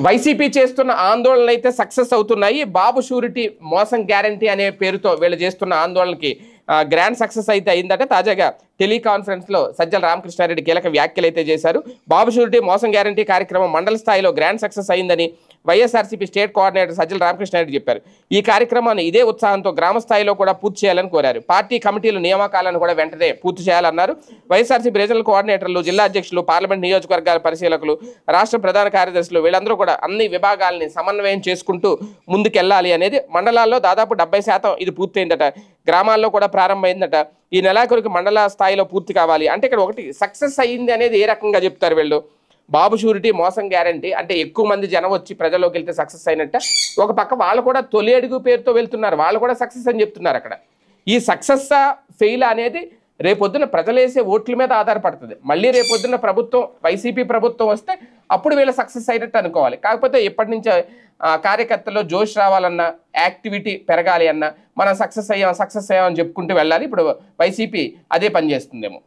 YCP చేస్తున్న ఆందోళనలు అయితే సక్సెస్ అవుతున్నాయి. బాబు షూరిటీ మోసం గ్యారంటీ అనే పేరుతో వీళ్ళు చేస్తున్న ఆందోళనకి గ్రాండ్ సక్సెస్ అయితే అయిందట. తాజాగా టెలికాన్ఫరెన్స్లో సజ్జల రామకృష్ణారెడ్డి కీలక వ్యాఖ్యలు అయితే చేశారు. బాబు షూరిటీ మోసం గ్యారంటీ కార్యక్రమం మండల స్థాయిలో గ్రాండ్ సక్సెస్ అయిందని వైఎస్ఆర్సీపీ స్టేట్ కోఆర్డినేటర్ సజ్జల రామకృష్ణారెడ్డి చెప్పారు. ఈ కార్యక్రమాన్ని ఇదే ఉత్సాహంతో గ్రామ స్థాయిలో కూడా పూర్తి చేయాలని కోరారు. పార్టీ కమిటీల నియామకాలను కూడా వెంటనే పూర్తి చేయాలన్నారు. వైఎస్ఆర్సీపీ రీజనల్ కోఆర్డినేటర్లు, జిల్లా అధ్యక్షులు, పార్లమెంట్ నియోజకవర్గాల పరిశీలకులు, రాష్ట్ర ప్రధాన కార్యదర్శులు వీళ్ళందరూ కూడా అన్ని విభాగాలని సమన్వయం చేసుకుంటూ ముందుకెళ్లాలి అనేది. మండలాల్లో దాదాపు 70% ఇది పూర్తయిందట. గ్రామాల్లో కూడా ప్రారంభమైందట. ఈ నెలాఖరుకి మండల స్థాయిలో పూర్తి కావాలి అంటే ఇక్కడ ఒకటి సక్సెస్ అయ్యింది అనేది ఏ రకంగా చెప్తారు వీళ్ళు? బాబు షూరిటీ మోసం గ్యారంటీ అంటే ఎక్కువ మంది జనం వచ్చి ప్రజల్లోకి వెళ్తే సక్సెస్ అయినట్ట. ఒక పక్క వాళ్ళు కూడా తొలి అడుగు పేరుతో వెళ్తున్నారు, వాళ్ళు కూడా సక్సెస్ అని చెప్తున్నారు. అక్కడ ఈ సక్సెస్ ఫెయిల్ అనేది రేపొద్దున ప్రజలేసే ఓట్ల మీద ఆధారపడుతుంది. మళ్ళీ రేపొద్దున ప్రభుత్వం వైసీపీ ప్రభుత్వం వస్తే అప్పుడు వీళ్ళు సక్సెస్ అయినట్టు అనుకోవాలి. కాకపోతే ఎప్పటి నుంచో కార్యకర్తల్లో జోష్ రావాలన్నా, యాక్టివిటీ పెరగాలి అన్నా మనం సక్సెస్ అయ్యామని చెప్పుకుంటూ వెళ్ళాలి. ఇప్పుడు వైసీపీ అదే పని చేస్తుందేమో.